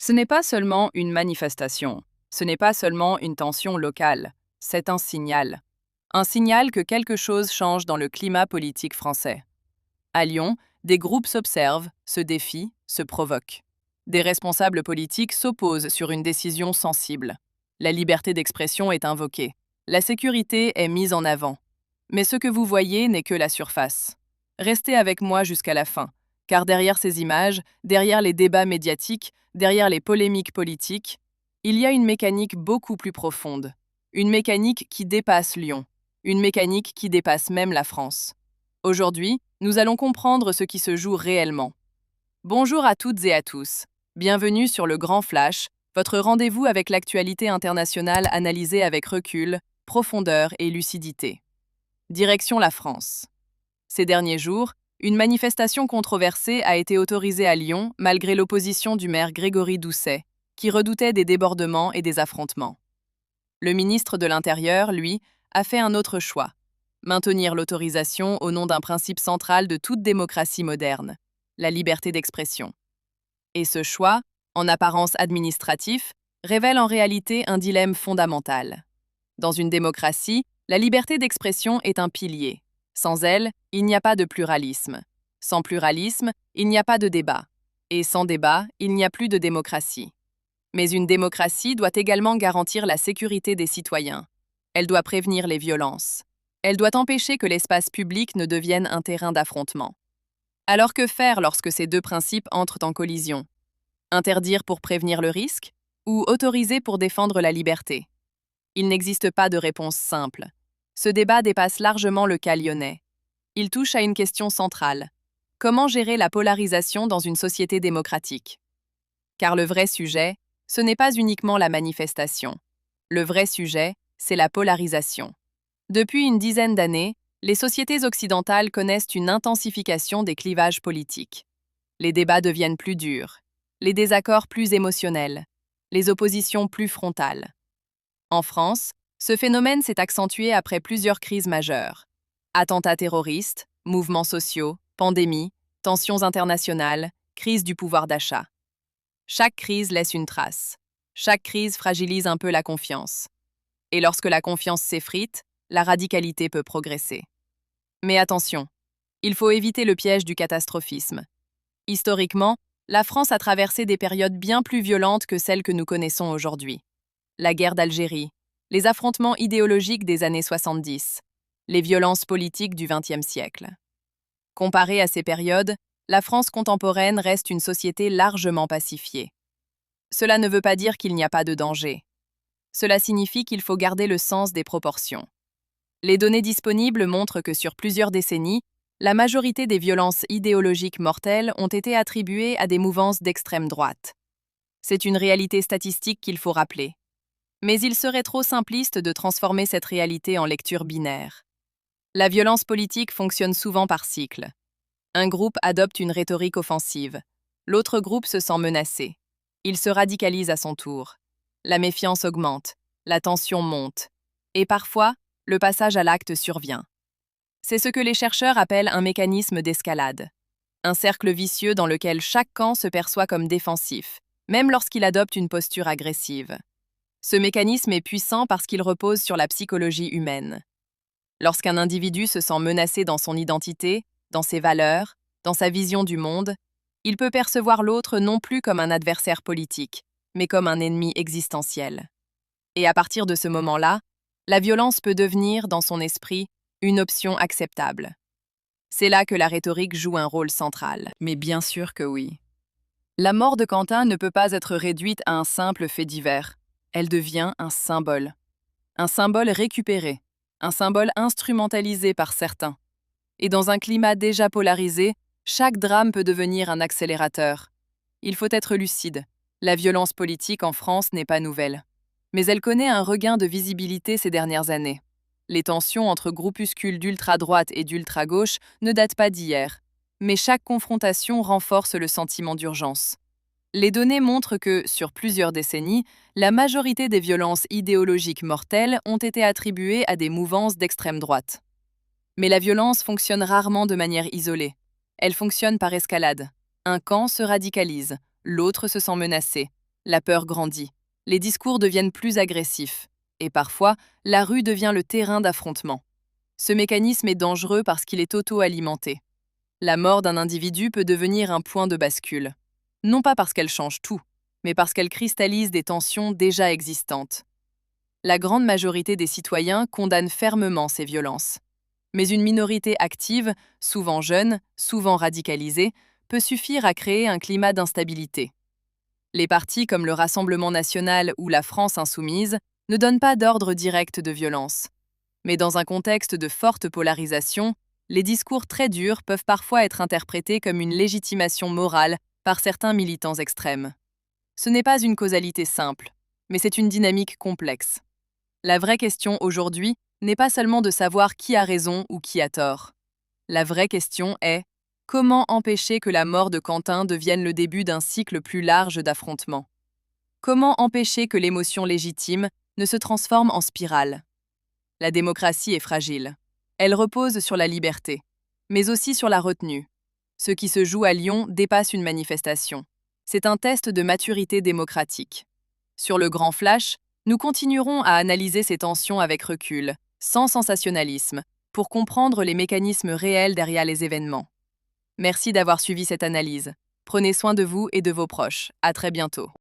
Ce n'est pas seulement une manifestation, ce n'est pas seulement une tension locale, c'est un signal. Un signal que quelque chose change dans le climat politique français. À Lyon, des groupes s'observent, se défient, se provoquent. Des responsables politiques s'opposent sur une décision sensible. La liberté d'expression est invoquée. La sécurité est mise en avant. Mais ce que vous voyez n'est que la surface. Restez avec moi jusqu'à la fin, car derrière ces images, derrière les débats médiatiques, derrière les polémiques politiques, il y a une mécanique beaucoup plus profonde. Une mécanique qui dépasse Lyon. Une mécanique qui dépasse même la France. Aujourd'hui, nous allons comprendre ce qui se joue réellement. Bonjour à toutes et à tous. Bienvenue sur le Grand Flash, votre rendez-vous avec l'actualité internationale analysée avec recul, profondeur et lucidité. Direction la France. Ces derniers jours, une manifestation controversée a été autorisée à Lyon malgré l'opposition du maire Grégory Doucet, qui redoutait des débordements et des affrontements. Le ministre de l'Intérieur, lui, a fait un autre choix: maintenir l'autorisation au nom d'un principe central de toute démocratie moderne, la liberté d'expression. Et ce choix, en apparence administratif, révèle en réalité un dilemme fondamental. Dans une démocratie, la liberté d'expression est un pilier. Sans elle, il n'y a pas de pluralisme. Sans pluralisme, il n'y a pas de débat. Et sans débat, il n'y a plus de démocratie. Mais une démocratie doit également garantir la sécurité des citoyens. Elle doit prévenir les violences. Elle doit empêcher que l'espace public ne devienne un terrain d'affrontement. Alors que faire lorsque ces deux principes entrent en collision? Interdire pour prévenir le risque ou autoriser pour défendre la liberté? Il n'existe pas de réponse simple. Ce débat dépasse largement le cas lyonnais. Il touche à une question centrale: comment gérer la polarisation dans une société démocratique? Car le vrai sujet, ce n'est pas uniquement la manifestation. Le vrai sujet, c'est la polarisation. Depuis une dizaine d'années, les sociétés occidentales connaissent une intensification des clivages politiques. Les débats deviennent plus durs, les désaccords plus émotionnels, les oppositions plus frontales. En France, ce phénomène s'est accentué après plusieurs crises majeures. Attentats terroristes, mouvements sociaux, pandémies, tensions internationales, crise du pouvoir d'achat. Chaque crise laisse une trace. Chaque crise fragilise un peu la confiance. Et lorsque la confiance s'effrite, la radicalité peut progresser. Mais attention, il faut éviter le piège du catastrophisme. Historiquement, la France a traversé des périodes bien plus violentes que celles que nous connaissons aujourd'hui. La guerre d'Algérie, les affrontements idéologiques des années 70, les violences politiques du XXe siècle. Comparé à ces périodes, la France contemporaine reste une société largement pacifiée. Cela ne veut pas dire qu'il n'y a pas de danger. Cela signifie qu'il faut garder le sens des proportions. Les données disponibles montrent que sur plusieurs décennies, la majorité des violences idéologiques mortelles ont été attribuées à des mouvances d'extrême droite. C'est une réalité statistique qu'il faut rappeler. Mais il serait trop simpliste de transformer cette réalité en lecture binaire. La violence politique fonctionne souvent par cycle. Un groupe adopte une rhétorique offensive. L'autre groupe se sent menacé. Il se radicalise à son tour. La méfiance augmente, la tension monte. Et parfois, le passage à l'acte survient. C'est ce que les chercheurs appellent un mécanisme d'escalade. Un cercle vicieux dans lequel chaque camp se perçoit comme défensif, même lorsqu'il adopte une posture agressive. Ce mécanisme est puissant parce qu'il repose sur la psychologie humaine. Lorsqu'un individu se sent menacé dans son identité, dans ses valeurs, dans sa vision du monde, il peut percevoir l'autre non plus comme un adversaire politique, mais comme un ennemi existentiel. Et à partir de ce moment-là, la violence peut devenir, dans son esprit, une option acceptable. C'est là que la rhétorique joue un rôle central. Mais bien sûr que oui. La mort de Quentin ne peut pas être réduite à un simple fait divers. Elle devient un symbole. Un symbole récupéré, un symbole instrumentalisé par certains. Et dans un climat déjà polarisé, chaque drame peut devenir un accélérateur. Il faut être lucide. La violence politique en France n'est pas nouvelle. Mais elle connaît un regain de visibilité ces dernières années. Les tensions entre groupuscules d'ultra-droite et d'ultra-gauche ne datent pas d'hier. Mais chaque confrontation renforce le sentiment d'urgence. Les données montrent que, sur plusieurs décennies, la majorité des violences idéologiques mortelles ont été attribuées à des mouvances d'extrême droite. Mais la violence fonctionne rarement de manière isolée. Elle fonctionne par escalade. Un camp se radicalise, l'autre se sent menacé. La peur grandit, les discours deviennent plus agressifs, et parfois, la rue devient le terrain d'affrontement. Ce mécanisme est dangereux parce qu'il est auto-alimenté. La mort d'un individu peut devenir un point de bascule. Non pas parce qu'elle change tout, mais parce qu'elle cristallise des tensions déjà existantes. La grande majorité des citoyens condamnent fermement ces violences. Mais une minorité active, souvent jeune, souvent radicalisée, peut suffire à créer un climat d'instabilité. Les partis comme le Rassemblement national ou la France insoumise ne donnent pas d'ordre direct de violence. Mais dans un contexte de forte polarisation, les discours très durs peuvent parfois être interprétés comme une légitimation morale par certains militants extrêmes. Ce n'est pas une causalité simple, mais c'est une dynamique complexe. La vraie question aujourd'hui n'est pas seulement de savoir qui a raison ou qui a tort. La vraie question est comment empêcher que la mort de Quentin devienne le début d'un cycle plus large d'affrontements? Comment empêcher que l'émotion légitime ne se transforme en spirale? La démocratie est fragile. Elle repose sur la liberté, mais aussi sur la retenue. Ce qui se joue à Lyon dépasse une manifestation. C'est un test de maturité démocratique. Sur le grand flash, nous continuerons à analyser ces tensions avec recul, sans sensationnalisme, pour comprendre les mécanismes réels derrière les événements. Merci d'avoir suivi cette analyse. Prenez soin de vous et de vos proches. À très bientôt.